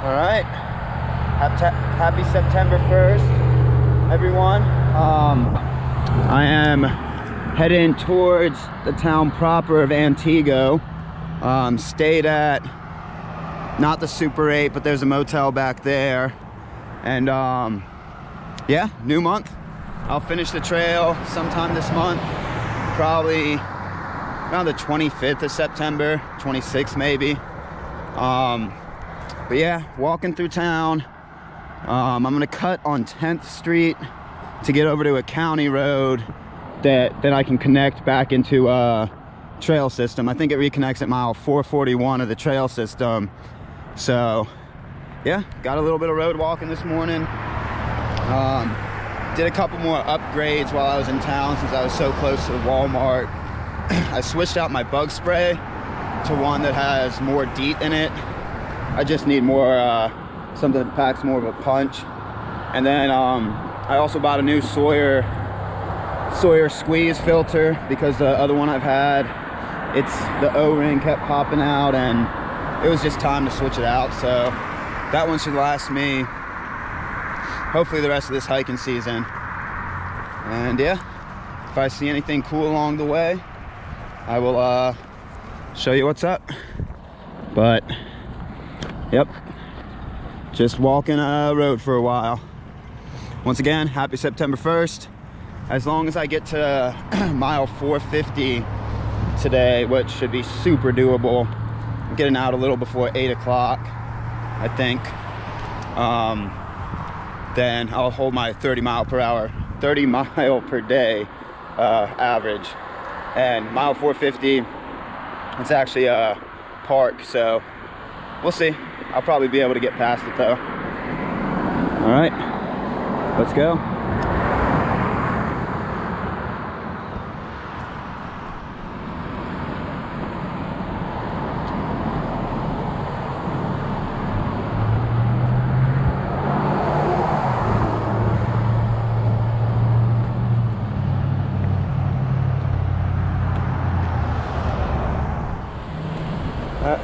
All right, happy September 1st, everyone. I am heading towards the town proper of Antigo. Stayed at, not the Super 8, but there's a motel back there. And yeah, new month. I'll finish the trail sometime this month, probably around the 25th of September, 26th maybe. But yeah, walking through town. I'm gonna cut on 10th Street to get over to a county road that I can connect back into a trail system. I think it reconnects at mile 441 of the trail system. So yeah, got a little bit of road walking this morning. Did a couple more upgrades while I was in town since I was so close to the Walmart. I switched out my bug spray to one that has more DEET in it. I just need more, something that packs more of a punch. And then I also bought a new Sawyer squeeze filter because the other one I've had, the O-ring kept popping out and it was just time to switch it out. So that one should last me hopefully the rest of this hiking season. And yeah, if I see anything cool along the way, I will show you what's up. But yep, just walking a road for a while. Once again, happy September 1st. As long as I get to mile 450 today, which should be super doable. I'm getting out a little before 8 o'clock, I think. Then I'll hold my 30 mile per day average. And mile 450, it's actually a park, so we'll see. I'll probably be able to get past it though. All right, let's go.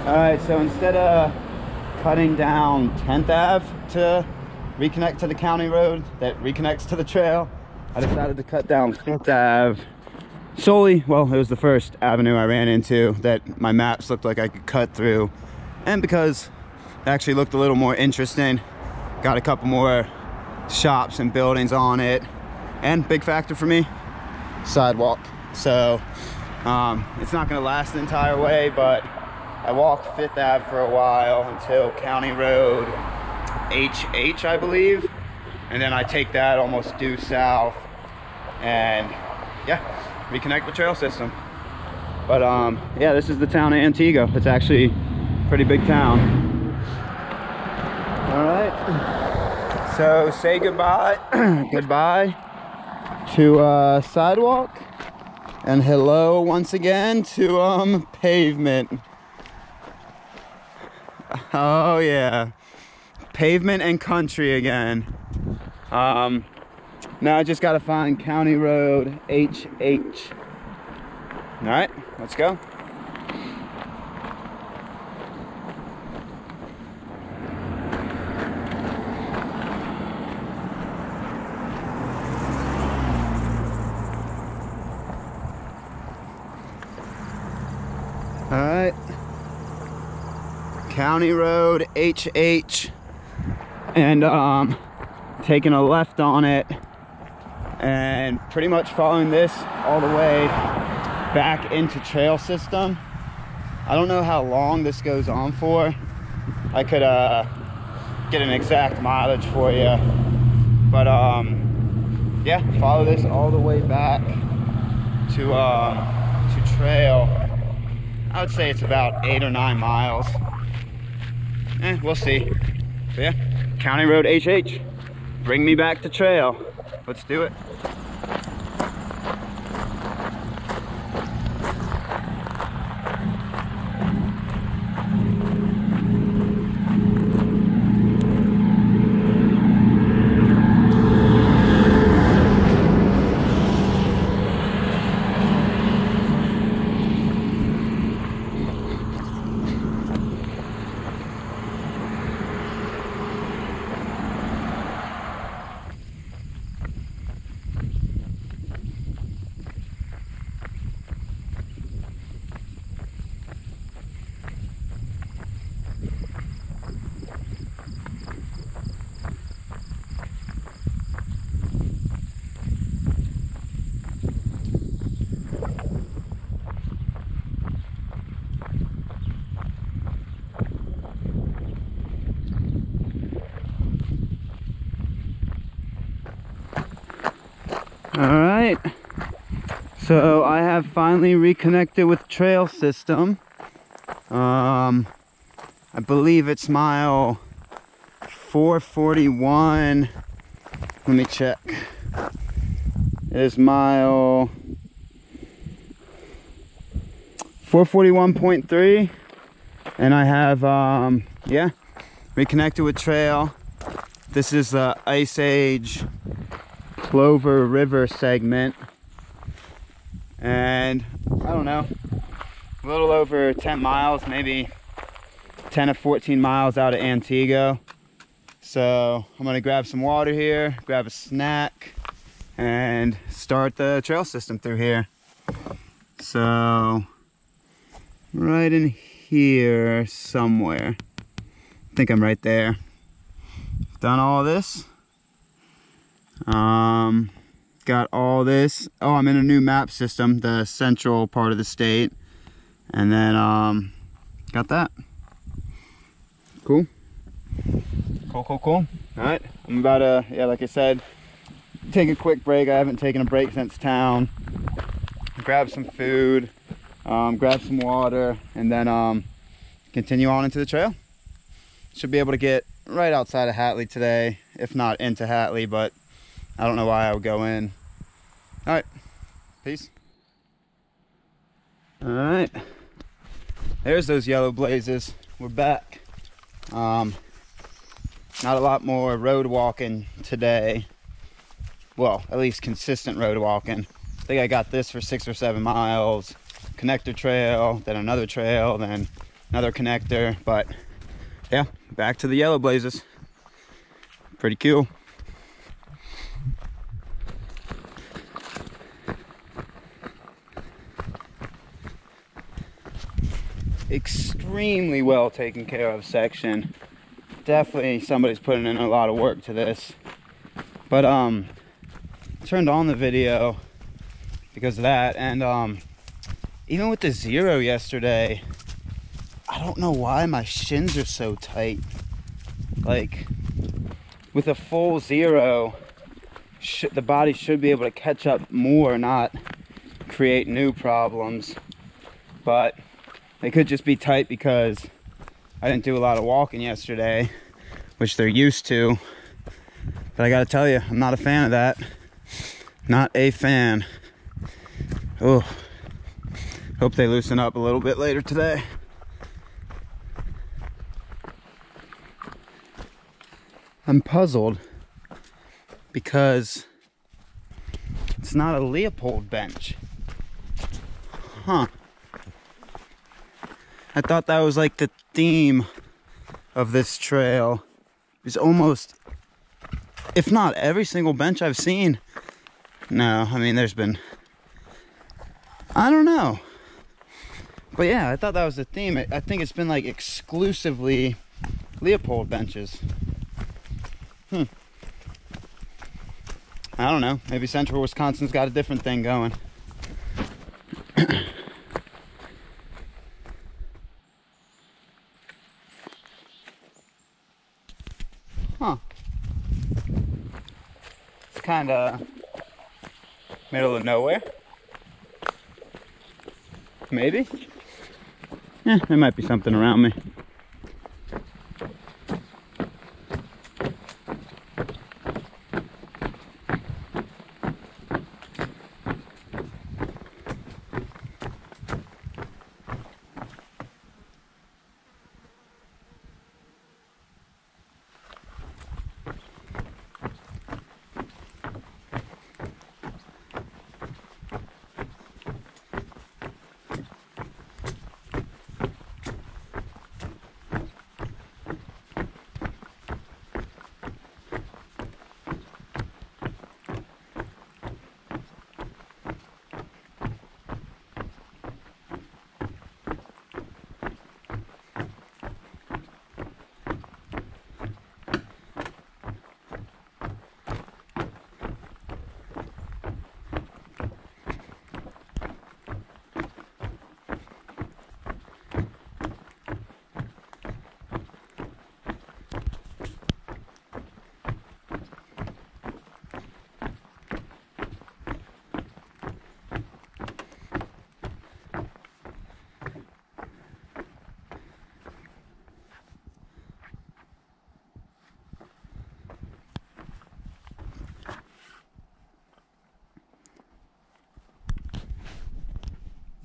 All right, so instead of cutting down 10th Ave to reconnect to the county road that reconnects to the trail, I decided to cut down 5th Ave solely. Well, it was the first avenue I ran into that my maps looked like I could cut through, and because it actually looked a little more interesting, got a couple more shops and buildings on it, and big factor for me, sidewalk. So it's not going to last the entire way, but I walked 5th Ave for a while until County Road HH, I believe. And then I take that almost due south and yeah, reconnect the trail system. But yeah, this is the town of Antigo. It's actually a pretty big town. All right, so say goodbye, goodbye to sidewalk, and hello once again to pavement. Oh yeah, pavement and country again. Now I just gotta find County Road HH. All right, let's go. All right, County Road HH, and taking a left on it and pretty much following this all the way back into trail system. I don't know how long this goes on for. I could get an exact mileage for you, but yeah, follow this all the way back to trail. I would say it's about 8 or 9 miles. We'll see. But yeah, County Road HH, bring me back to trail. Let's do it. right, so I have finally reconnected with trail system. I believe it's mile 441. Let me check. It is mile 441.3, and I have yeah, reconnected with trail. This is the Ice Age Plover River segment, and I don't know, a little over 10 miles, maybe 10 or 14 miles out of Antigo. So I'm gonna grab some water here, grab a snack, and start the trail system through here. So right in here somewhere, I think I'm right there. Done all this. Got all this. Oh, I'm in a new map system, the central part of the state, and then got that. Cool. Cool. All right, I'm about to, yeah, like I said, take a quick break. I haven't taken a break since town. Grab some food, grab some water, and then continue on into the trail. Should be able to get right outside of Hatley today, if not into Hatley, but I don't know why I would go in. All right, peace. All right, there's those yellow blazes. We're back. Not a lot more road walking today. Well, at least consistent road walking. I think I got this for 6 or 7 miles. Connector trail, then another trail, then another connector. But yeah, back to the yellow blazes. Pretty cool. Extremely well taken care of section. Definitely somebody's putting in a lot of work to this. But turned on the video because of that, and even with the 0 yesterday, I don't know why my shins are so tight. Like with a full 0, the body should be able to catch up more, not create new problems. But they could just be tight because I didn't do a lot of walking yesterday, which they're used to. But I gotta tell you, I'm not a fan of that. Not a fan. Oh, hope they loosen up a little bit later today. I'm puzzled because it's not a Leopold bench. Huh. I thought that was like the theme of this trail. It's almost, if not every single bench I've seen. No, I mean, there's been, I don't know. But yeah, I thought that was the theme. I think it's been like exclusively Leopold benches. I don't know. Maybe Central Wisconsin's got a different thing going. Huh. It's kind of middle of nowhere. Maybe. Yeah, there might be something around me.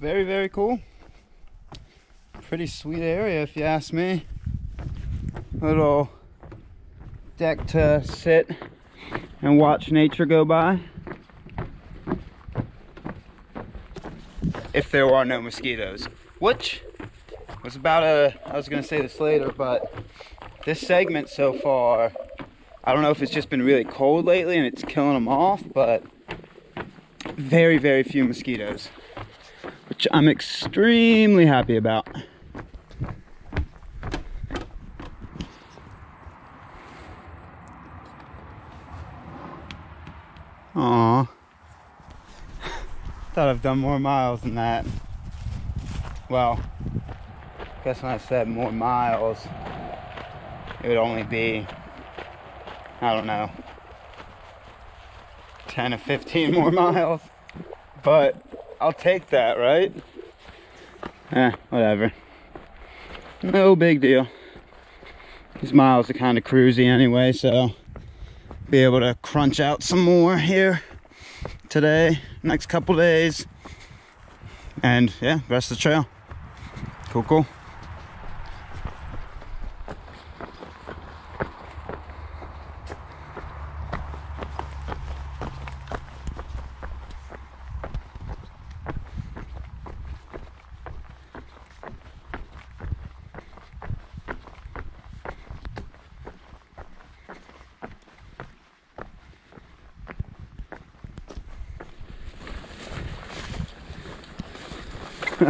very, very cool. Pretty sweet area if you ask me. Little deck to sit and watch nature go by. If there are no mosquitoes, which was about I was gonna say this later, but this segment so far, I don't know if it's just been really cold lately and it's killing them off, but very, very few mosquitoes, which I'm extremely happy about. Aww. Thought I've done more miles than that. Well, I guess when I said more miles, it would only be, I don't know, 10 or 15 more miles. But I'll take that, right? Whatever. No big deal. These miles are kind of cruisy anyway, so be able to crunch out some more here today, next couple days, and yeah, rest of the trail. Cool.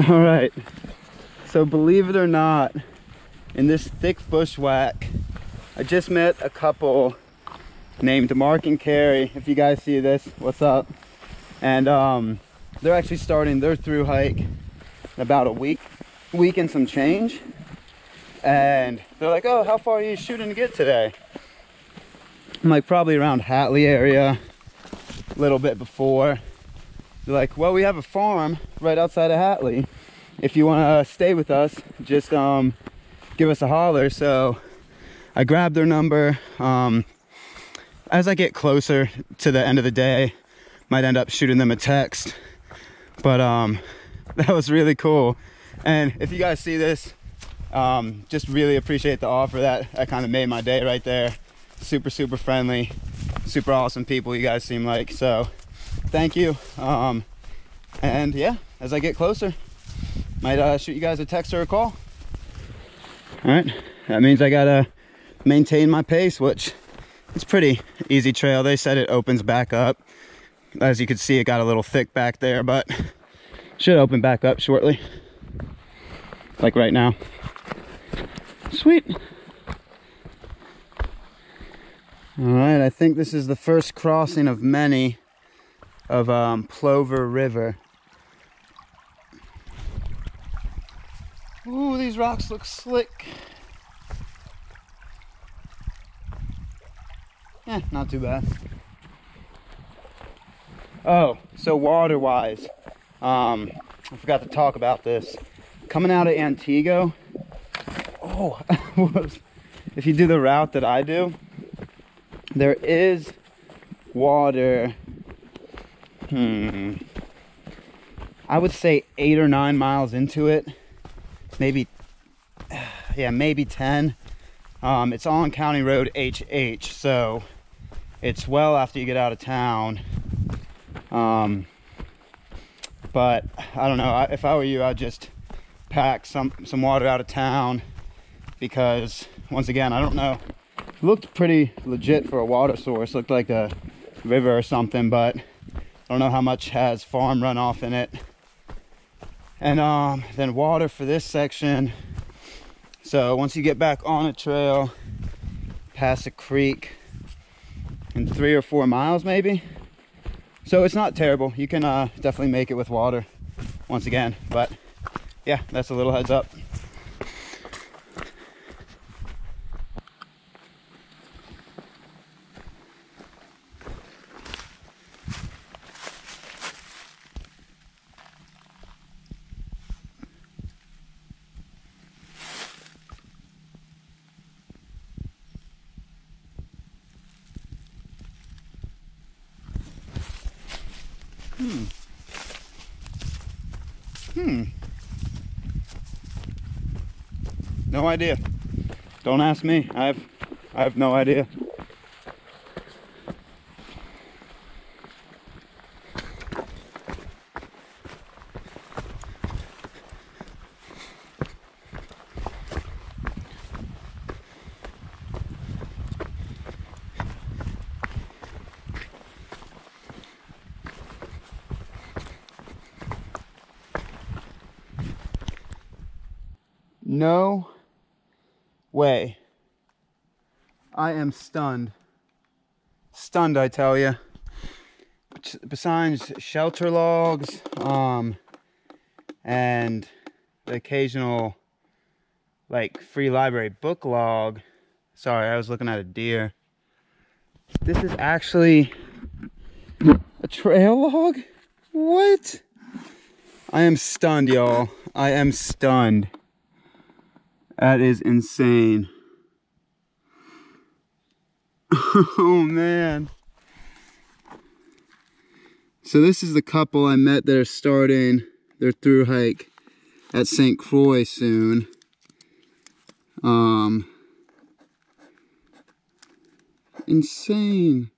All right, so believe it or not, in this thick bushwhack, I just met a couple named Mark and Carrie. If you guys see this, what's up? And they're actually starting their through hike in about a week and some change. And they're like, oh, how far are you shooting to get today? I'm like, probably around Hatley area, a little bit before. They're like, well, we have a farm right outside of Hatley. If you want to stay with us, just give us a holler. So I grabbed their number. As I get closer to the end of the day, might end up shooting them a text. But that was really cool. And if you guys see this, just really appreciate the offer. That kind of made my day right there. Super friendly, super awesome people you guys seem like. So thank you. And yeah, as I get closer, might shoot you guys a text or a call. All right, that means I gotta maintain my pace, which it's pretty easy trail. They said it opens back up. As you can see, it got a little thick back there, but should open back up shortly, like right now. Sweet. All right, I think this is the first crossing of many of Plover River. Ooh, these rocks look slick. Not too bad. Oh, so water-wise, I forgot to talk about this. Coming out of Antigo, if you do the route that I do, there is water, I would say 8 or 9 miles into it, maybe 10. It's on County Road HH, so it's well after you get out of town. But I don't know, if I were you, I'd just pack some water out of town, because once again, I don't know, it looked pretty legit for a water source. Looked like a river or something, but I don't know how much has farm runoff in it. And then water for this section. So once you get back on a trail, past a creek in 3 or 4 miles maybe. So it's not terrible. You can definitely make it with water once again. But yeah, that's a little heads up. No idea. Don't ask me. I have no idea. No way. I am stunned. Stunned, I tell you. Besides shelter logs, and the occasional like free library book log. Sorry, I was looking at a deer. This is actually a trail log? What? I am stunned, y'all. I am stunned. That is insane. Oh man. So this is the couple I met that are starting their through hike at St. Croix soon. Insane.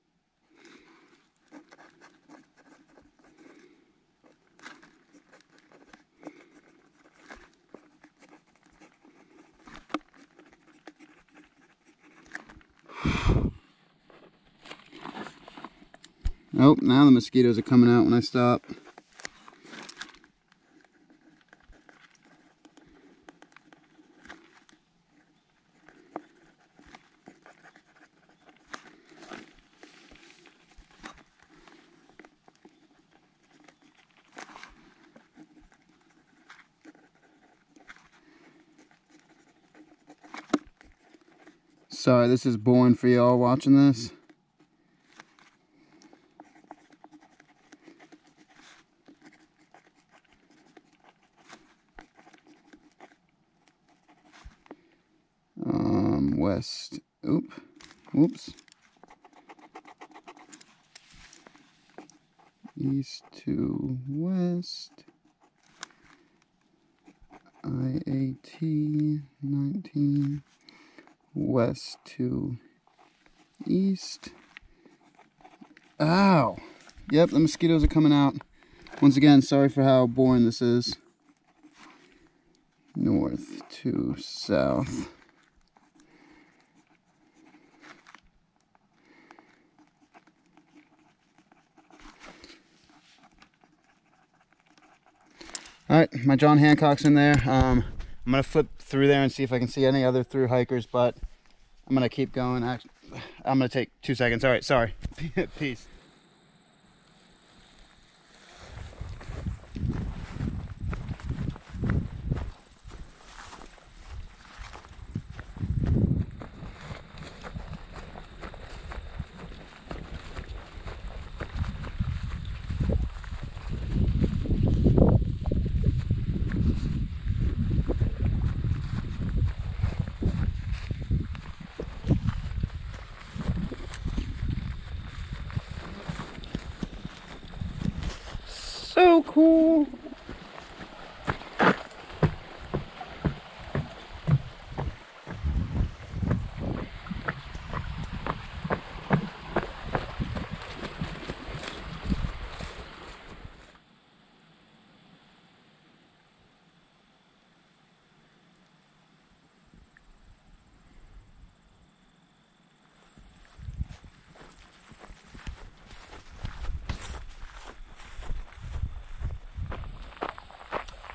Oh, now the mosquitoes are coming out when I stop. Sorry, this is boring for y'all watching this. West. Oops. East to west. IAT 19. West to east. Ow! Yep, the mosquitoes are coming out. Once again, sorry for how boring this is. North to south. Alright, my John Hancock's in there. I'm going to flip through there and see if I can see any other through hikers, but I'm going to keep going. I'm going to take 2 seconds. Alright, sorry. Peace. So cool.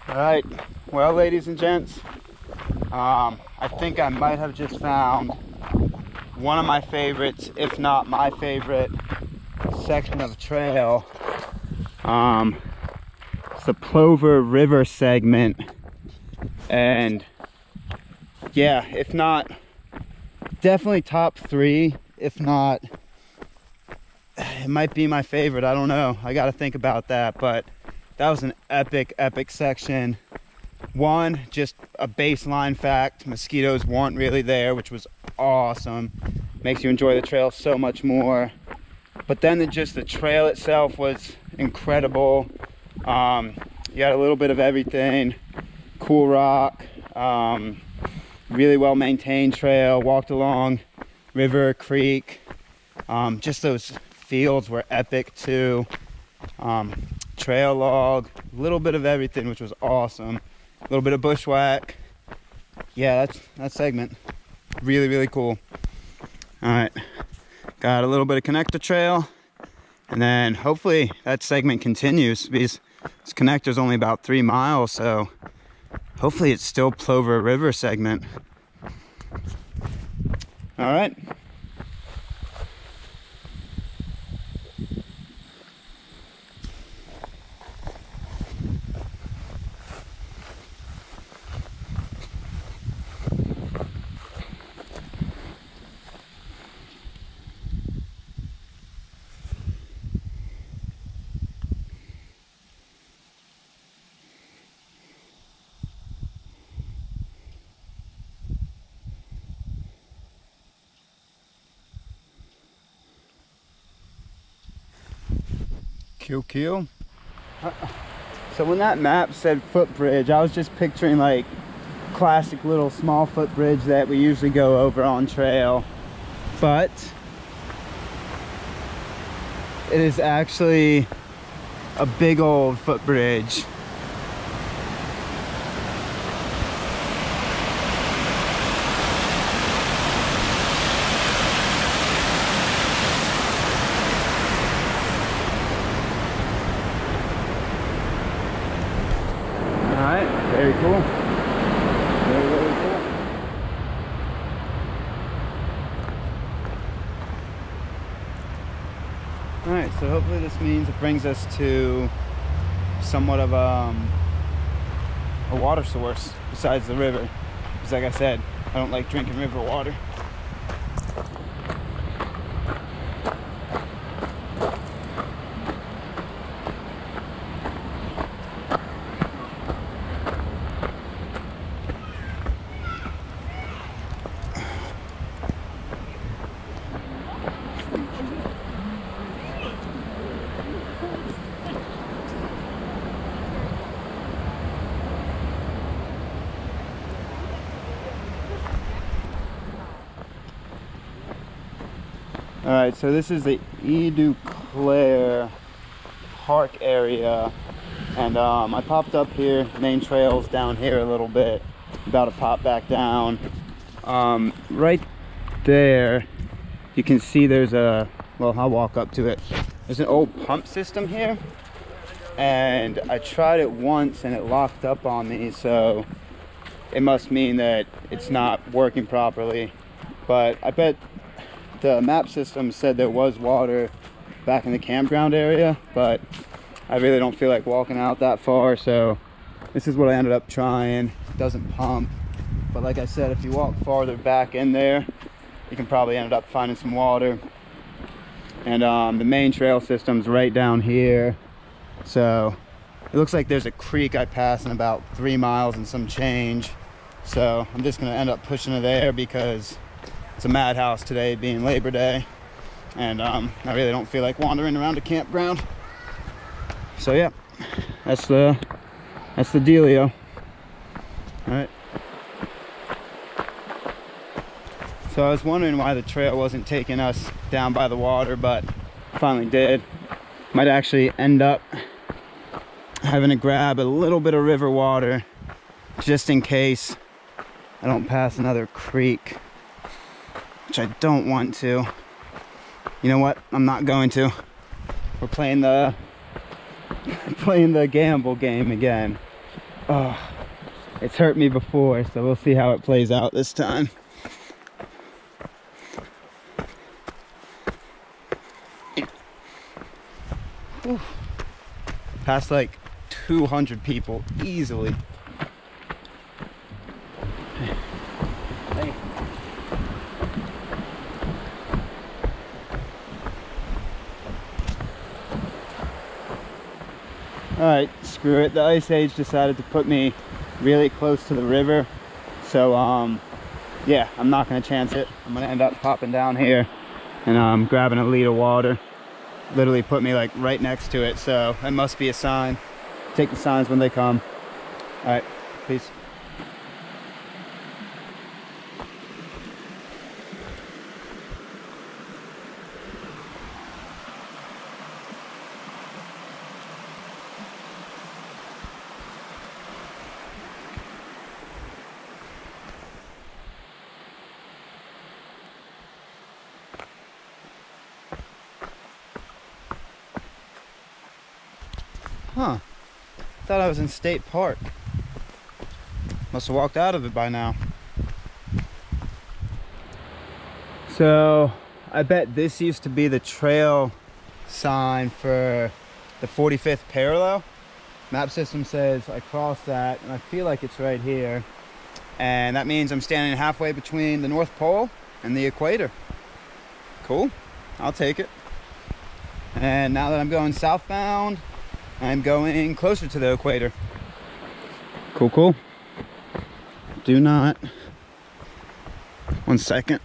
Alright, well ladies and gents, I think I might have just found one of my favorites, if not my favorite section of trail. It's the Plover River segment, and yeah, if not, definitely top 3, if not, it might be my favorite. I don't know, I gotta think about that, but that was an epic section. One, just a baseline fact, mosquitoes weren't really there, which was awesome. Makes you enjoy the trail so much more. But then just the trail itself was incredible. You had a little bit of everything. Cool rock, really well maintained trail. Walked along river, creek. Just those fields were epic too. Trail log, a little bit of everything, which was awesome. A little bit of bushwhack. Yeah, that segment, really cool. All right, got a little bit of connector trail, and then hopefully that segment continues, because this connector is only about 3 miles, so hopefully it's still Plover River segment. All right. Cool. So when that map said footbridge, I was just picturing like classic little small footbridge that we usually go over on trail, but it is actually a big old footbridge. Very cool. Very cool. Alright, so hopefully this means it brings us to somewhat of a water source besides the river. Because like I said, I don't like drinking river water. Alright, so this is the Eau Claire Park area, and I popped up here. Main trail's down here a little bit, about to pop back down. Right there you can see there's a, well, I'll walk up to it. There's an old pump system here, and I tried it once and it locked up on me, so it must mean that it's not working properly. But I bet the map system said there was water back in the campground area, but I really don't feel like walking out that far, so this is what I ended up trying. It doesn't pump, but like I said, if you walk farther back in there, you can probably end up finding some water. And the main trail system's right down here, so it looks like there's a creek I pass in about 3 miles and some change, so I'm just gonna end up pushing it there because it's a madhouse today, being Labor Day, and I really don't feel like wandering around a campground. So yeah, that's the dealio. All right. So I was wondering why the trail wasn't taking us down by the water, but finally did. Might actually end up having to grab a little bit of river water just in case I don't pass another creek, which I don't want to. You know what? I'm not going to. We're playing the gamble game again. Oh, it's hurt me before, so we'll see how it plays out this time. Whew. Past like 200 people easily. Hey. Alright, screw it. The Ice Age decided to put me really close to the river. So, yeah, I'm not going to chance it. I'm going to end up popping down here and grabbing a liter of water. Literally put me like right next to it, so that must be a sign. Take the signs when they come. Alright, peace. Huh. Thought I was in State Park. Must have walked out of it by now. So, I bet this used to be the trail sign for the 45th parallel. Map system says I crossed that, and I feel like it's right here. And that means I'm standing halfway between the North Pole and the equator. Cool, I'll take it. And now that I'm going southbound, I'm going closer to the equator. Cool, cool. Do not. 1 second.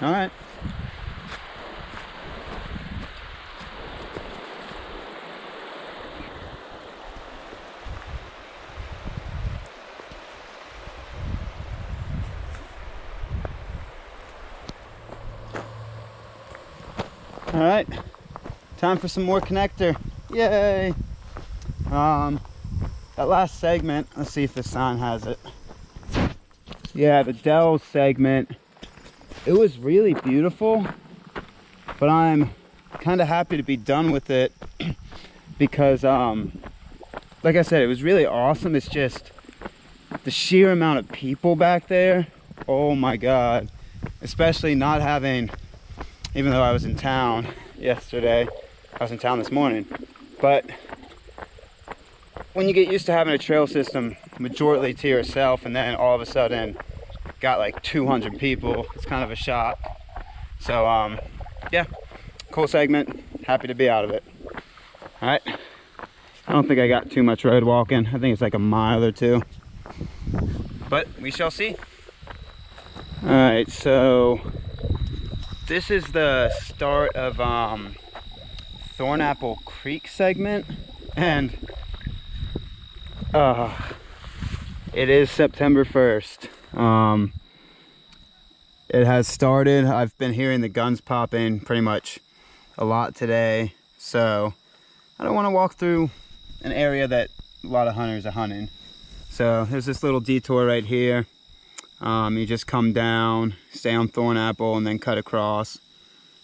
All right. All right, time for some more connector. Yay! That last segment, let's see if the sign has it. Yeah, the Dell segment, it was really beautiful, but I'm kind of happy to be done with it because, like I said, it was really awesome. It's just the sheer amount of people back there. Oh my God, especially not having, even though I was in town yesterday, I was in town this morning, but when you get used to having a trail system majority to yourself and then all of a sudden got like 200 people, it's kind of a shock. So yeah, cool segment, happy to be out of it. All right, I don't think I got too much road walking. I think it's like a mile or two, but we shall see. All right, so this is the start of Thornapple Creek segment, and it is September 1st. It has started. I've been hearing the guns popping pretty much a lot today, so I don't want to walk through an area that a lot of hunters are hunting. So there's this little detour right here. You just come down, stay on Thornapple, and then cut across.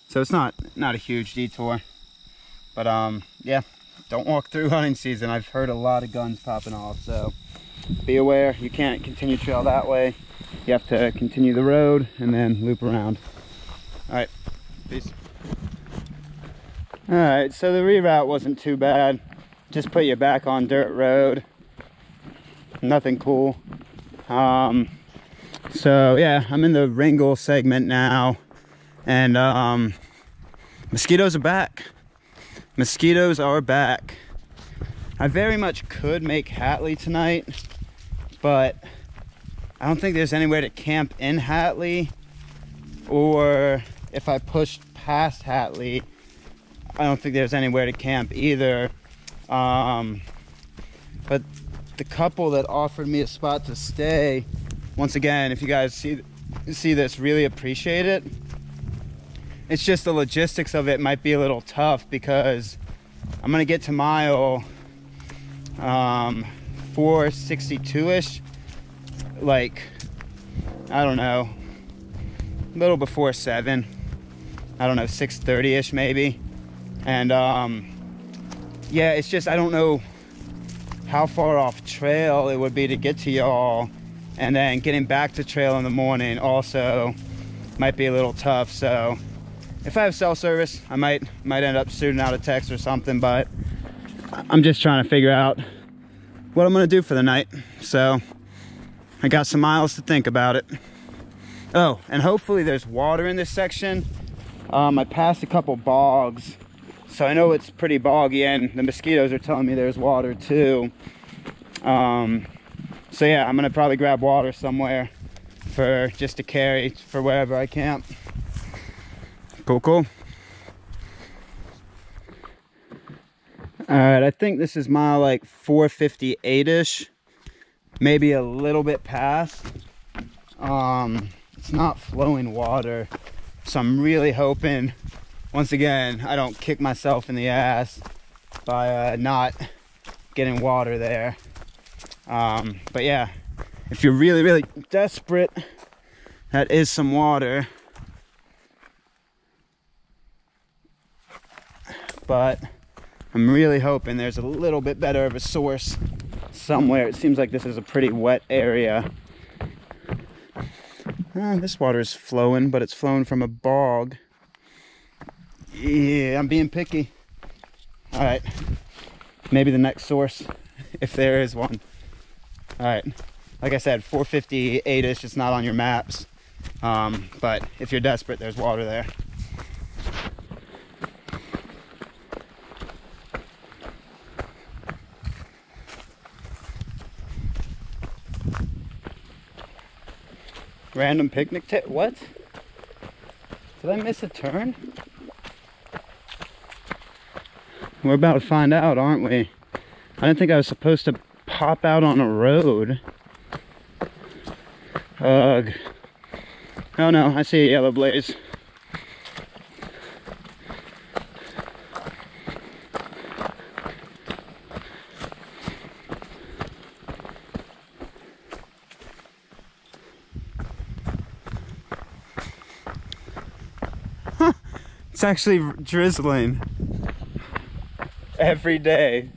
So it's not a huge detour, but yeah, don't walk through hunting season. I've heard a lot of guns popping off, so be aware. You can't continue trail that way. You have to continue the road and then loop around. All right, peace. All right, so the reroute wasn't too bad. Just put you back on dirt road. Nothing cool. So yeah, I'm in the Ringel segment now, and mosquitoes are back. Mosquitoes are back. I very much could make Hatley tonight, but I don't think there's anywhere to camp in Hatley, or if I push past Hatley, I don't think there's anywhere to camp either. But the couple that offered me a spot to stay, once again, if you guys see this, really appreciate it. It's just the logistics of it might be a little tough because I'm gonna get to mile 462-ish, like, I don't know, a little before 7. I don't know, 6:30-ish maybe. And yeah, it's just, I don't know how far off trail it would be to get to y'all, and then getting back to trail in the morning also might be a little tough. So if I have cell service, I might end up shooting out a text or something, but I'm just trying to figure out what I'm gonna do for the night. So I got some miles to think about it. Oh, and hopefully there's water in this section. I passed a couple bogs, so I know it's pretty boggy, and the mosquitoes are telling me there's water too. So yeah, I'm gonna probably grab water somewhere for just to carry for wherever I camp. Cool, cool. All right, I think this is mile like 458-ish, maybe a little bit past. It's not flowing water, so I'm really hoping, once again, I don't kick myself in the ass by not getting water there. But yeah, if you're really, really desperate, that is some water. But I'm really hoping there's a little bit better of a source somewhere. It seems like this is a pretty wet area. This water is flowing, but it's flowing from a bog. Yeah, I'm being picky. All right, maybe the next source, if there is one. All right, like I said, 458-ish, it's not on your maps. But if you're desperate, there's water there. Random picnic tip, what? Did I miss a turn? We're about to find out, aren't we? I didn't think I was supposed to pop out on a road. Ugh. Oh no, I see a yellow blaze. Huh. It's actually drizzling every day.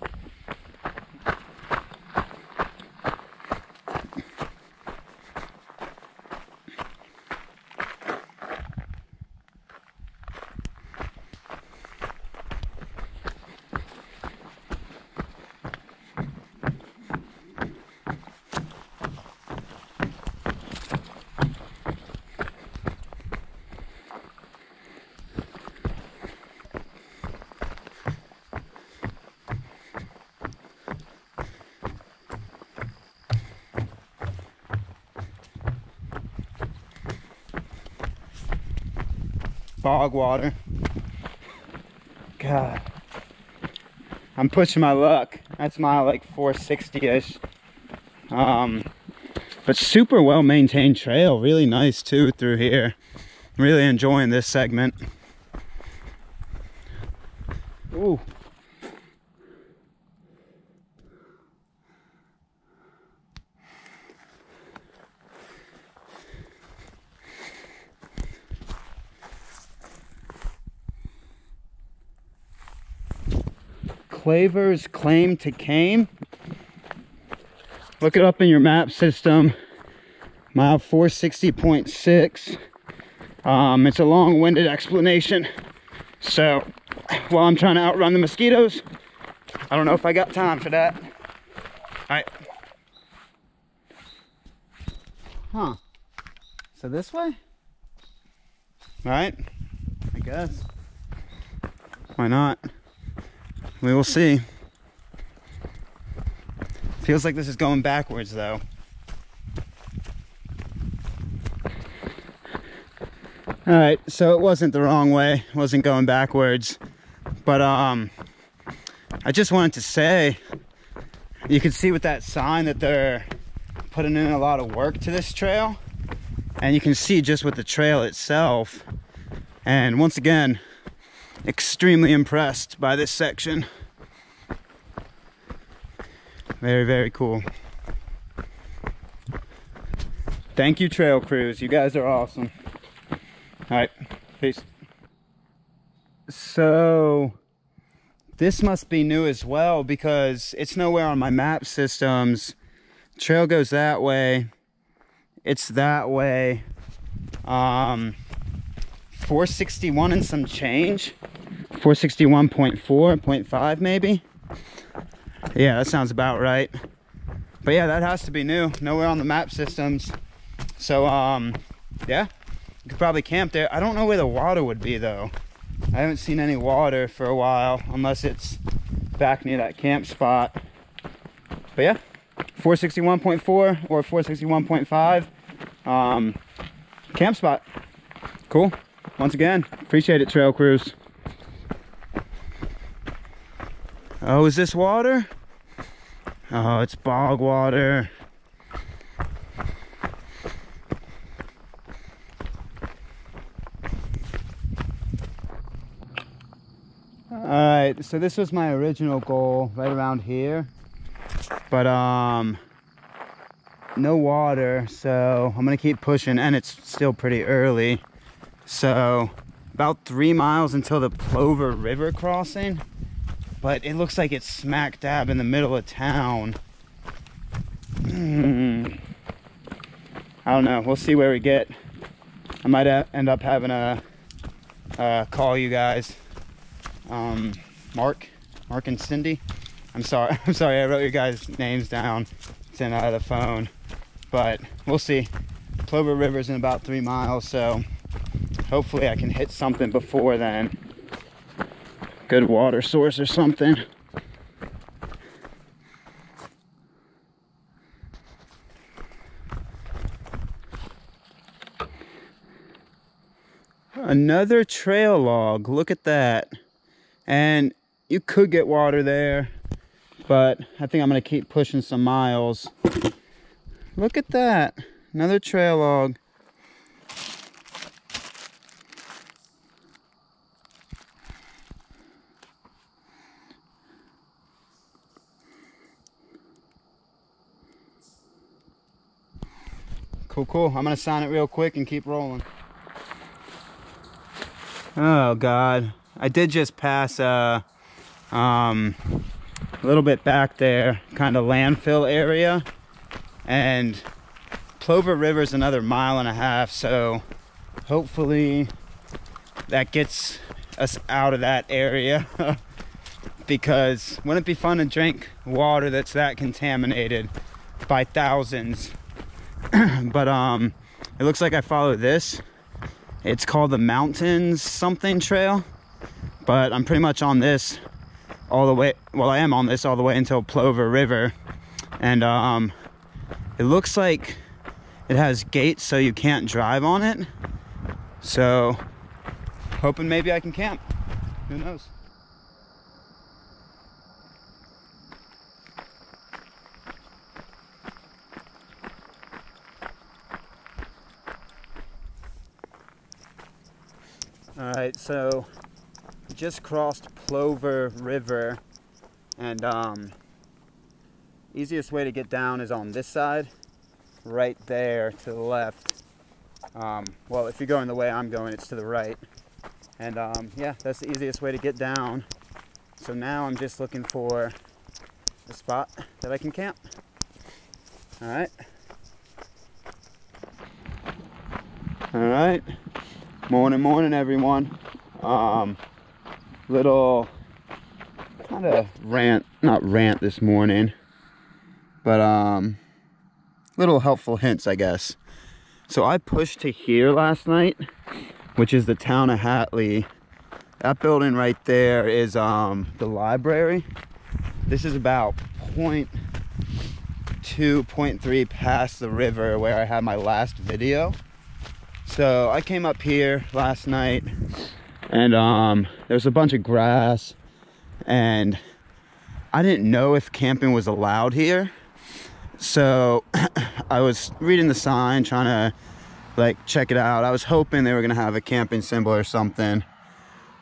Bog water. God, I'm pushing my luck. That's my like 460-ish. But super well maintained trail, really nice too through here. Really enjoying this segment. Ooh. Claver's claim to came. Look it up in your map system. Mile 460.6. It's a long-winded explanation. So while I'm trying to outrun the mosquitoes, I don't know if I got time for that. All right. Huh. So this way? All right. I guess. Why not? We will see. Feels like this is going backwards though. Alright, so it wasn't the wrong way. It wasn't going backwards. But I just wanted to say, you can see with that sign that they're putting in a lot of work to this trail. And you can see just with the trail itself. And once again, extremely impressed by this section. Very, very cool. Thank you, trail crews. You guys are awesome. All right, peace. So this must be new as well because it's nowhere on my map systems. Trail goes that way. It's that way. 461 and some change. 461.4, 0.5 maybe. Yeah, that sounds about right. But yeah, that has to be new. Nowhere on the map systems. So yeah, you could probably camp there. I don't know where the water would be though. I haven't seen any water for a while, unless it's back near that camp spot. But yeah, 461.4 or 461.5 camp spot. Cool. Once again, appreciate it, trail crews. Oh, is this water? Oh, it's bog water. Alright, so this was my original goal, right around here. But no water, so I'm gonna keep pushing, and it's still pretty early. So about 3 miles until the Plover River crossing, but it looks like it's smack dab in the middle of town. I don't know, we'll see where we get. I might end up having to call you guys. Mark and Cindy. I'm sorry, I wrote your guys' names down. It's in the phone, but we'll see. Plover River's in about 3 miles, so hopefully I can hit something before then. Good water source or something. Another trail log, look at that. And you could get water there, but I think I'm gonna keep pushing some miles. Look at that, another trail log. Cool. I'm gonna sign it real quick and keep rolling. Oh God, I did just pass a little bit back there, kind of landfill area, and Plover River's another 1.5 miles, so hopefully that gets us out of that area. Because wouldn't it be fun to drink water that's that contaminated by thousands? But it looks like I follow this. It's called the Mountains something trail, but I'm pretty much on this all the way. Well, I am on this all the way until Plover River, and it looks like it has gates so you can't drive on it. So hoping maybe I can camp, who knows. All right, so just crossed Plover River, and easiest way to get down is on this side, right there to the left. Well, if you're going the way I'm going, it's to the right. And yeah, that's the easiest way to get down. So now I'm just looking for a spot that I can camp. All right. All right. Morning everyone. Little kind of not rant this morning, but little helpful hints, I guess. So I pushed to here last night, which is the town of Hatley. That building right there is the library. This is about 0.2, 0.3 past the river where I had my last video. So I came up here last night, and there's a bunch of grass, and I didn't know if camping was allowed here. So I was reading the sign, trying to like check it out. I was hoping they were gonna have a camping symbol or something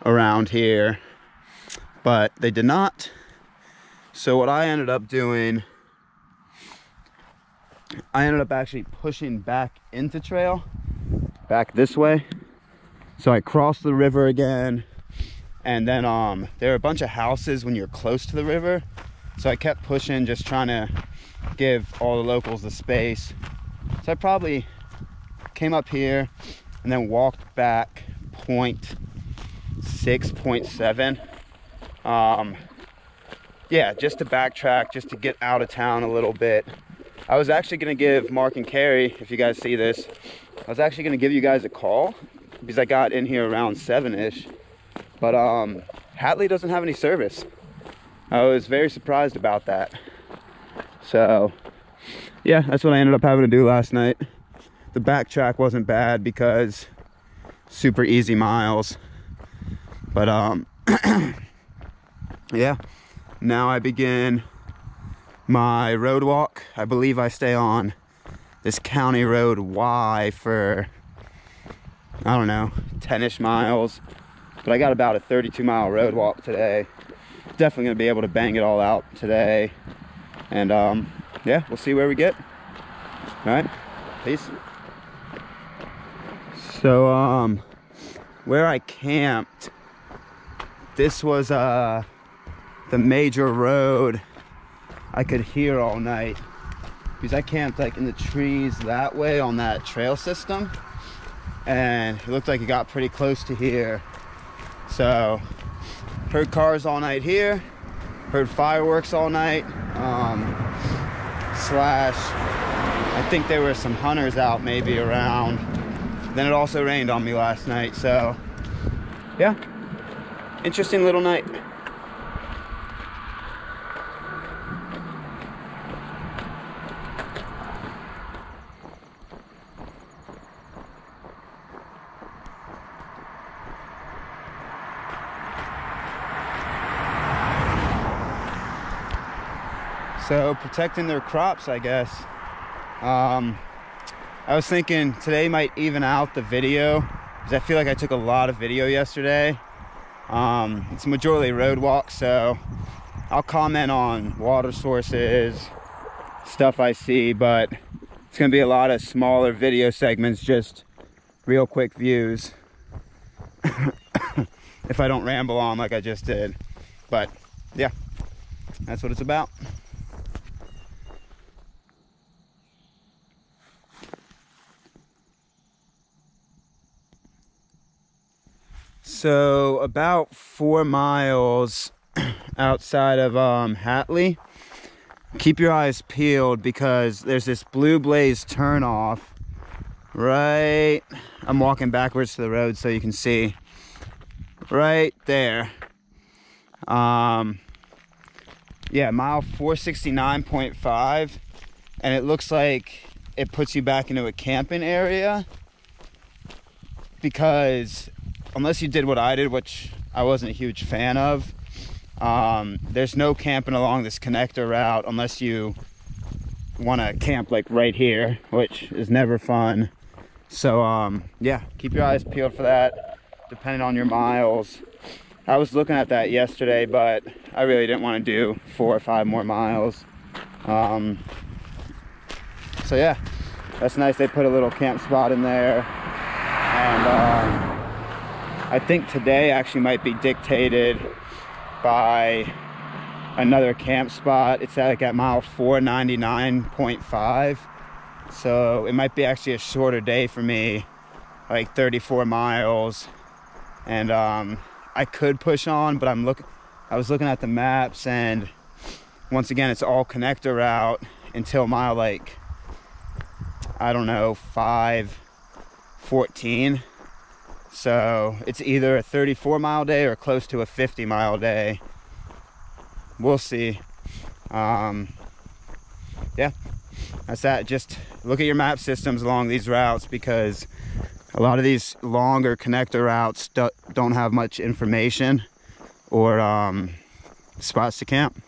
around here, but they did not. So what I ended up doing, I ended up actually pushing back into trail, back this way. So I crossed the river again, and then there are a bunch of houses when you're close to the river, so I kept pushing, just trying to give all the locals the space. So I probably came up here and then walked back 0.6, 0.7. Yeah, just to backtrack, just to get out of town a little bit. I was actually gonna give Mark and Carrie, if you guys see this, I was actually gonna give you guys a call because I got in here around 7-ish, but Hatley doesn't have any service. I was very surprised about that. So yeah, that's what I ended up having to do last night. The backtrack wasn't bad because super easy miles, but yeah, now I begin my road walk. I believe I stay on this county road Y for, I don't know, 10-ish miles. But I got about a 32-mile road walk today. Definitely gonna be able to bang it all out today. And yeah, we'll see where we get. All right, peace. So where I camped, this was the major road I could hear all night, because I camped like in the trees that way on that trail system, and it looked like it got pretty close to here. So heard cars all night here, heard fireworks all night, slash I think there were some hunters out maybe around. Then it also rained on me last night, so yeah, interesting little night. So protecting their crops, I guess. I was thinking today might even out the video, because I feel like I took a lot of video yesterday. It's majority road walk, so I'll comment on water sources, stuff I see, but it's gonna be a lot of smaller video segments, just real quick views. If I don't ramble on like I just did. But yeah, that's what it's about. So about 4 miles outside of Hatley, keep your eyes peeled, because there's this blue blaze turnoff right, I'm walking backwards to the road so you can see, right there. Yeah, mile 469.5, and it looks like it puts you back into a camping area, because unless you did what I did, which I wasn't a huge fan of, there's no camping along this connector route unless you want to camp like right here, which is never fun. So yeah, keep your eyes peeled for that, depending on your miles. I was looking at that yesterday, but I really didn't want to do 4 or 5 more miles. So yeah, that's nice. They put a little camp spot in there, and I think today actually might be dictated by another camp spot. It's like at mile 499.5. So it might be actually a shorter day for me, like 34 miles. And I could push on, but I was looking at the maps, and once again, it's all connector route until mile, like, I don't know, 5:14. So it's either a 34-mile day or close to a 50-mile day. We'll see. Yeah, that's that. Just look at your map systems along these routes, because a lot of these longer connector routes don't have much information or spots to camp.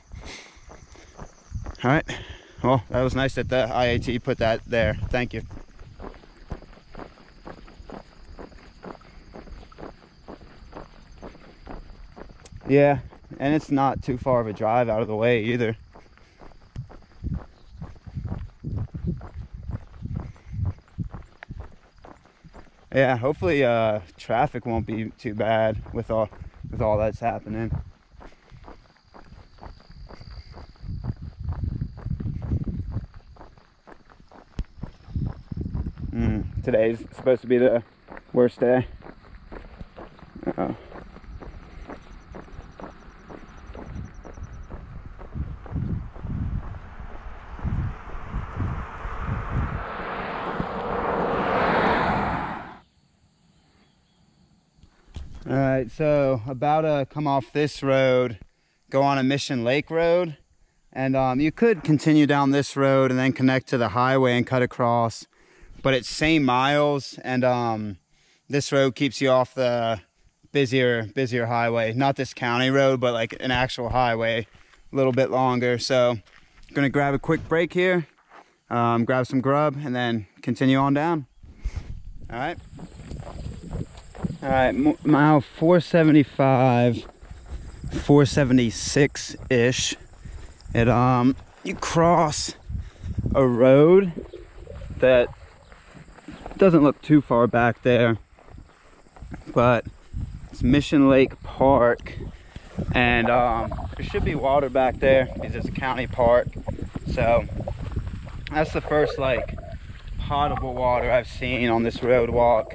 All right, well, that was nice that the IAT put that there. Thank you. Yeah, and it's not too far of a drive out of the way either. Yeah, hopefully traffic won't be too bad with all that's happening. Today's supposed to be the worst day. Uh-oh. All right, so about to come off this road, go on a Mission Lake road, and you could continue down this road and then connect to the highway and cut across, but it's same miles, and this road keeps you off the busier highway, not this county road, but like an actual highway, a little bit longer. So I'm gonna grab a quick break here, grab some grub, and then continue on down. All right. All right, mile 475, 476-ish. You cross a road that doesn't look too far back there, but it's Misc Lake Park, and there should be water back there because it's a county park. So that's the first like potable water I've seen on this road walk.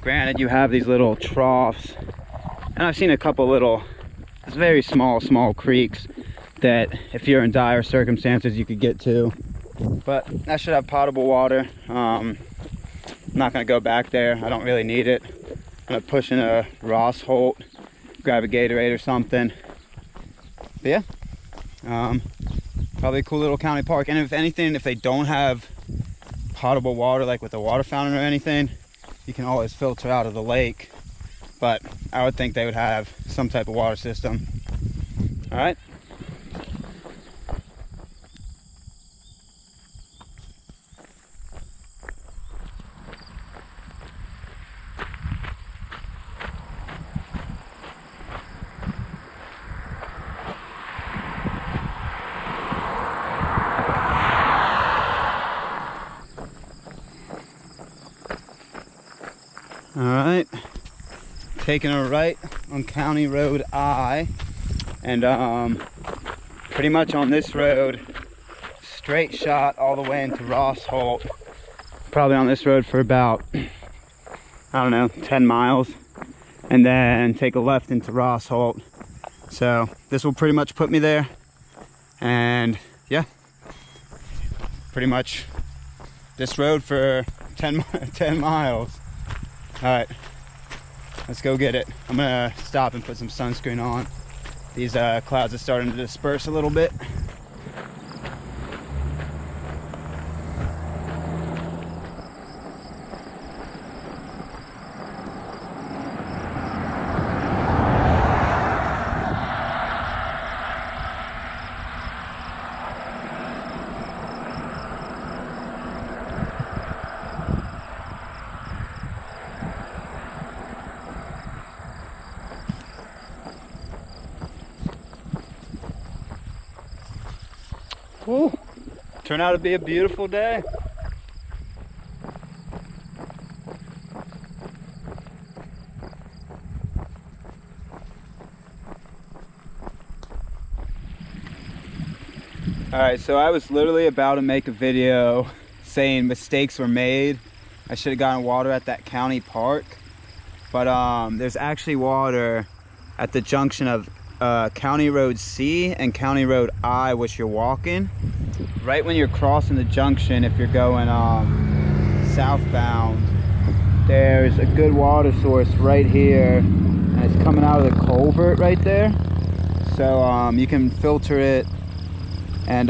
Granted, you have these little troughs, and I've seen a couple little, it's very small creeks that if you're in dire circumstances you could get to, but that should have potable water. I'm not gonna go back there, I don't really need it. I'm gonna push in a Ross Holt, grab a Gatorade or something. But yeah, probably a cool little county park. And if anything, if they don't have potable water like with a water fountain or anything, you can always filter out of the lake, but I would think they would have some type of water system. All right. All right, taking a right on County Road I, and pretty much on this road, straight shot all the way into Ross Holt. Probably on this road for about, I don't know, 10 miles, and then take a left into Ross Holt. So this will pretty much put me there, and yeah, pretty much this road for 10 miles. All right, let's go get it. I'm gonna stop and put some sunscreen on. These clouds are starting to disperse a little bit. Woo. Turned out to be a beautiful day. Alright, so I was literally about to make a video saying mistakes were made. I should have gotten water at that county park. But there's actually water at the junction of County Road C and County Road I, which you're walking. Right when you're crossing the junction, if you're going southbound, there's a good water source right here, and it's coming out of the culvert right there. So you can filter it, and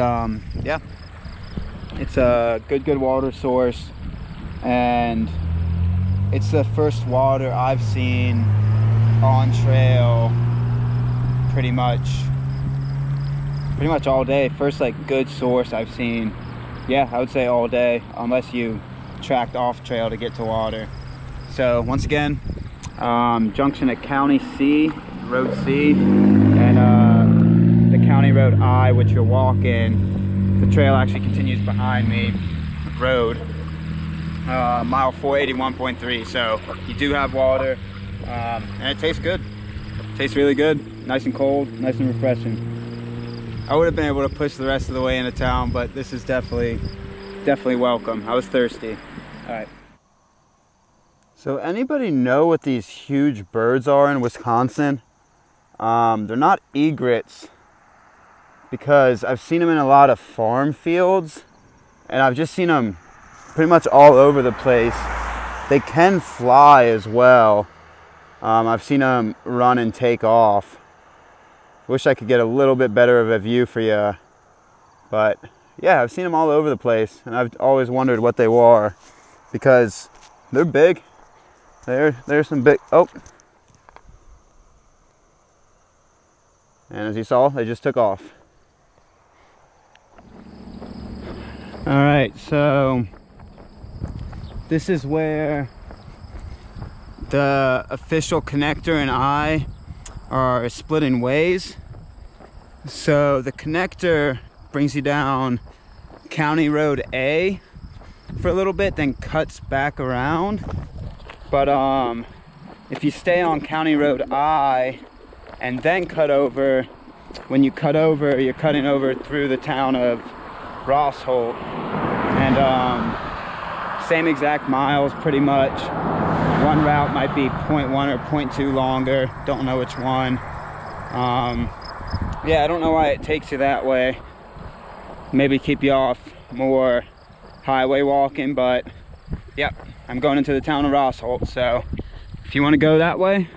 yeah, it's a good water source, and it's the first water I've seen on trail pretty much all day. First like good source I've seen, yeah, I would say all day, unless you tracked off trail to get to water. So once again, junction at County C, Road C, and the County Road I, which you're walking. The trail actually continues behind me, road, mile 481.3. So you do have water, and it tastes good. It tastes really good. Nice and cold, nice and refreshing. I would have been able to push the rest of the way into town, but this is definitely welcome. I was thirsty. All right. So anybody know what these huge birds are in Wisconsin? They're not egrets, because I've seen them in a lot of farm fields, and I've just seen them pretty much all over the place. They can fly as well. I've seen them run and take off. Wish I could get a little bit better of a view for you, but yeah, I've seen them all over the place, and I've always wondered what they were, because they're big. There's some big, oh, and as you saw, they just took off. All right, so this is where The official connector and I are splitting ways. So the connector brings you down County Road A for a little bit, then cuts back around. But if you stay on County Road I and then cut over, when you cut over, you're cutting over through the town of Rossholt. And same exact miles pretty much. One route might be 0.1 or 0.2 longer, don't know which one. Yeah, I don't know why it takes you that way. Maybe keep you off more highway walking, but yep, I'm going into the town of Rossholt. So if you want to go that way,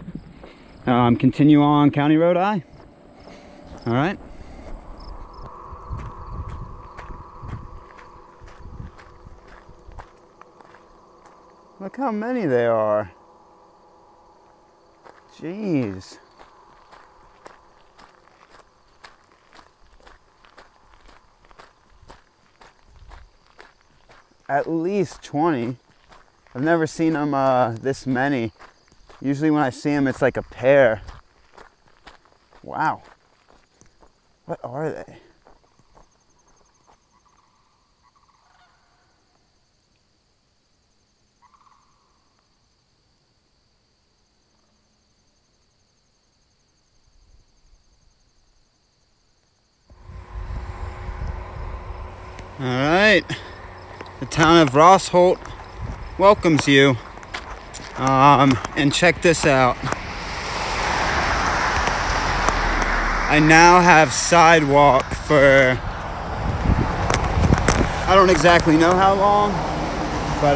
continue on County Road I. All right. Look how many there are. Jeez. At least 20. I've never seen them this many. Usually when I see them, it's like a pair. Wow. What are they? All right. The town of Rossholt welcomes you. And check this out. I now have sidewalk for, I don't exactly know how long, but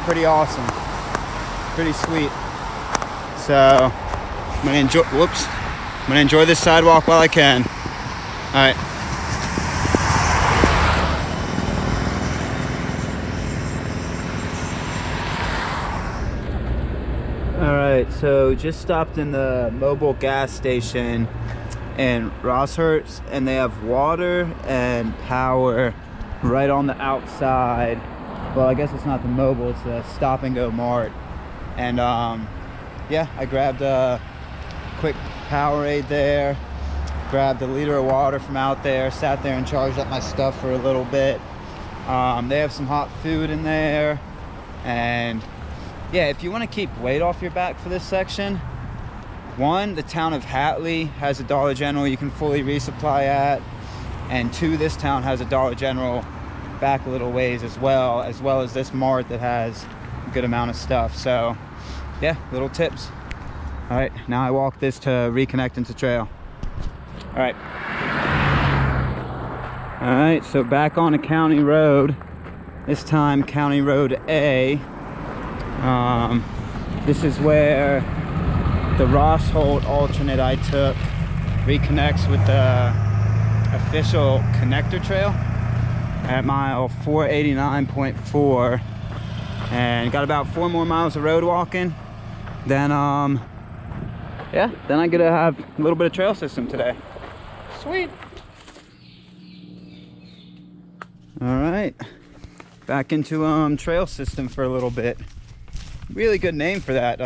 pretty awesome, pretty sweet. So I'm gonna enjoy this sidewalk while I can. All right. Alright, so just stopped in the mobile gas station in Rosshurst, and they have water and power right on the outside. Well, I guess it's not the mobile, it's the Stop and Go Mart. And yeah, I grabbed a quick Powerade there, grabbed a liter of water from out there, sat there and charged up my stuff for a little bit. They have some hot food in there, and yeah, if you want to keep weight off your back for this section, one, the town of Hatley has a Dollar General you can fully resupply at, and two, this town has a Dollar General back a little ways as well as this mart that has a good amount of stuff. So yeah, little tips. All right, now I walk this to reconnect into trail. All right, so back on a county road, this time County Road A. This is where the Rossholt alternate I took reconnects with the official connector trail at mile 489.4, and got about 4 more miles of road walking. Then yeah, then I'm gonna have a little bit of trail system today. Sweet. All right, back into trail system for a little bit. Really good name for that,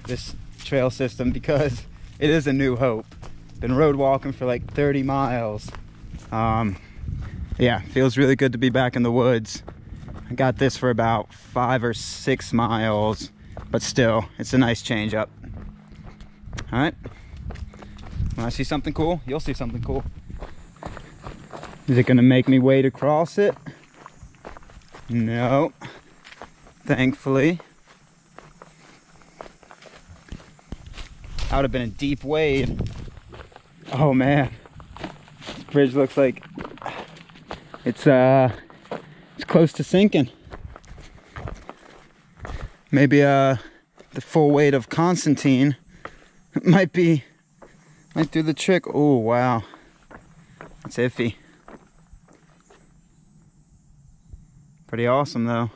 this trail system, because it is a new hope. Been road walking for like 30 miles. Yeah, feels really good to be back in the woods. I got this for about 5 or 6 miles, but still, it's a nice change up. All right, when I see something cool, you'll see something cool. Is it gonna make me wade across it? No, thankfully. That would have been a deep wade. Oh man, this bridge looks like it's close to sinking. Maybe the full weight of Constantine might do the trick. Oh wow, that's iffy. Pretty awesome though.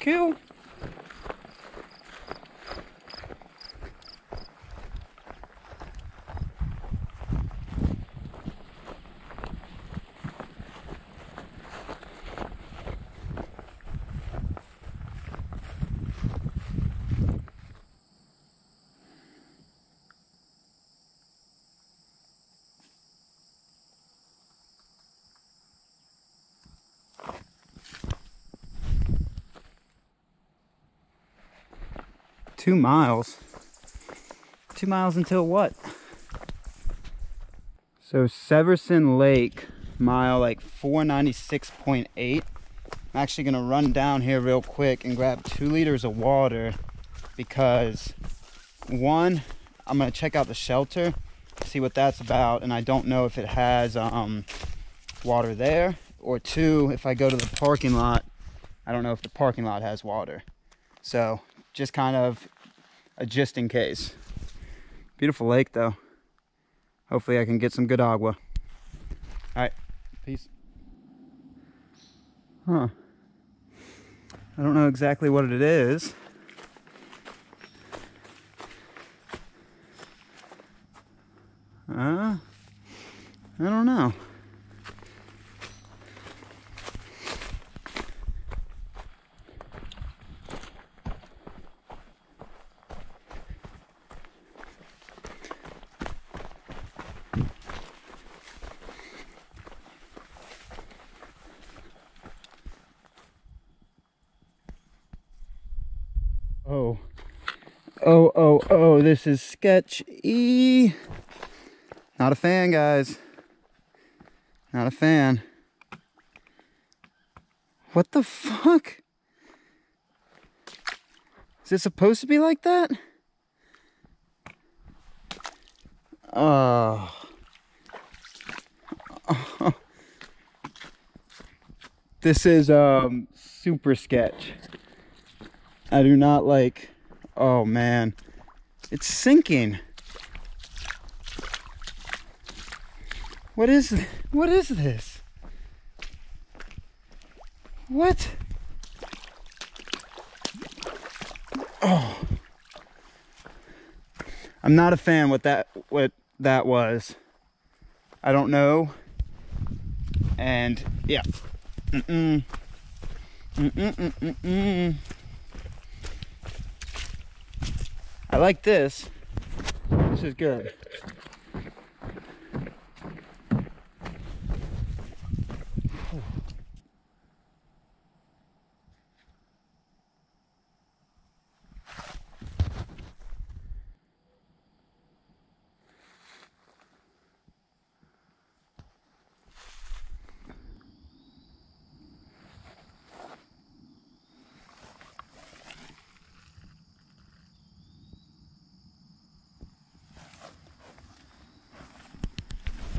Cool. 2 miles. 2 miles until what? So Severson Lake, mile like 496.8. I'm actually gonna run down here real quick and grab 2 liters of water because one, I'm gonna check out the shelter, see what that's about, and I don't know if it has water there, or 2, if I go to the parking lot, I don't know if the parking lot has water. So just kind of a just in case. Beautiful lake though. Hopefully I can get some good agua. All right, peace. Huh. I don't know exactly what it is. I don't know. Oh, this is sketchy. Not a fan, guys. Not a fan. What the fuck? Is it supposed to be like that? Oh. This is super sketch. I do not like. Oh man, it's sinking. What is this? What? Oh, I'm not a fan what that was. I don't know. And yeah. I like this. This is good.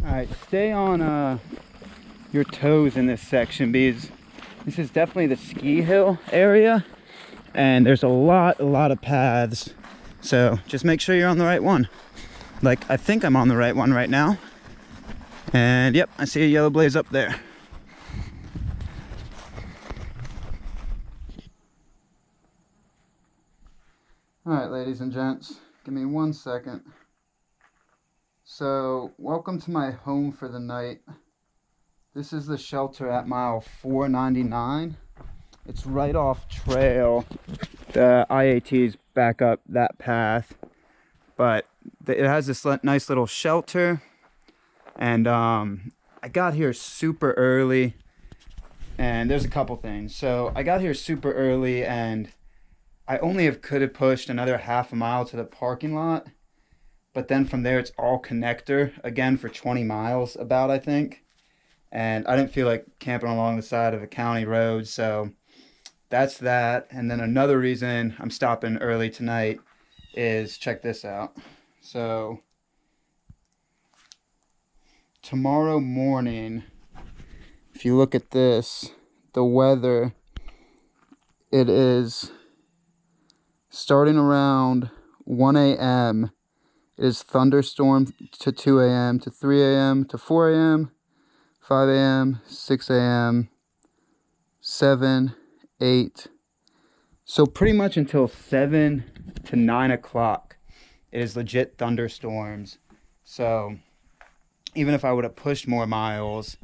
Alright, stay on your toes in this section because this is definitely the ski hill area and there's a lot of paths. So just make sure you're on the right one. Like, I think I'm on the right one right now. And yep, I see a yellow blaze up there. Alright, ladies and gents, give me 1 second. So, welcome to my home for the night. This is the shelter at mile 499. It's right off trail. The IATs back up that path. But it has this nice little shelter. And I got here super early. And there's a couple things. So, I got here super early and I only could have pushed another half a mile to the parking lot. But then from there, it's all connector, again, for 20 miles about, I think. And I didn't feel like camping along the side of a county road, so that's that. And then another reason I'm stopping early tonight is, check this out. So tomorrow morning, if you look at this, the weather, it is starting around 1 a.m. It is thunderstorm to 2 a.m., to 3 a.m., to 4 a.m., 5 a.m., 6 a.m., 7, 8. So pretty much until 7 to 9 o'clock, it is legit thunderstorms. So even if I would have pushed more miles,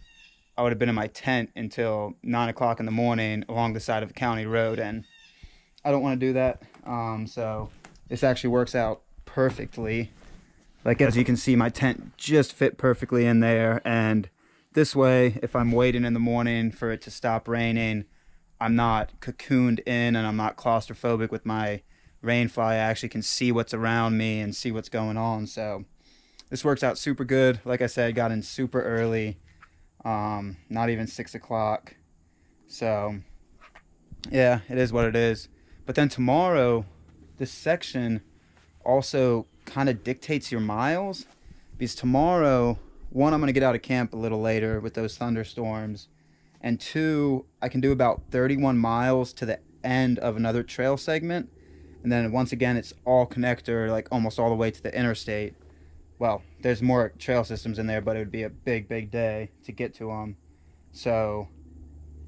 I would have been in my tent until 9 o'clock in the morning along the side of a county road. And I don't want to do that. So this actually works out perfectly. Like, as you can see, my tent just fit perfectly in there, and this way, if I'm waiting in the morning for it to stop raining, I'm not cocooned in and I'm not claustrophobic with my rainfly, I actually can see what's around me and see what's going on. So this works out super good. Like I said, got in super early, not even 6 o'clock. So yeah, it is what it is. But then tomorrow, this section also kind of dictates your miles, because tomorrow, one, I'm going to get out of camp a little later with those thunderstorms, and two, I can do about 31 miles to the end of another trail segment, and then once again it's all connector, like almost all the way to the interstate. Well, there's more trail systems in there, but it would be a big day to get to them. So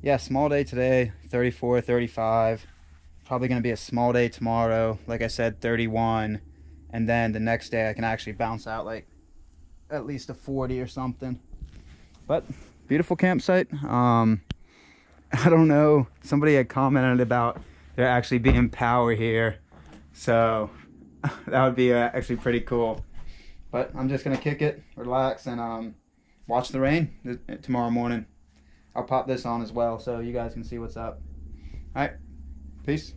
yeah, small day today, 34, 35. Probably going to be a small day tomorrow, like I said, 31. And then the next day I can actually bounce out like at least a 40 or something. But beautiful campsite. I don't know, somebody had commented about there actually being power here, so that would be actually pretty cool. But I'm just going to kick it, relax, and watch the rain tomorrow morning. I'll pop this on as well so you guys can see what's up. All right, peace.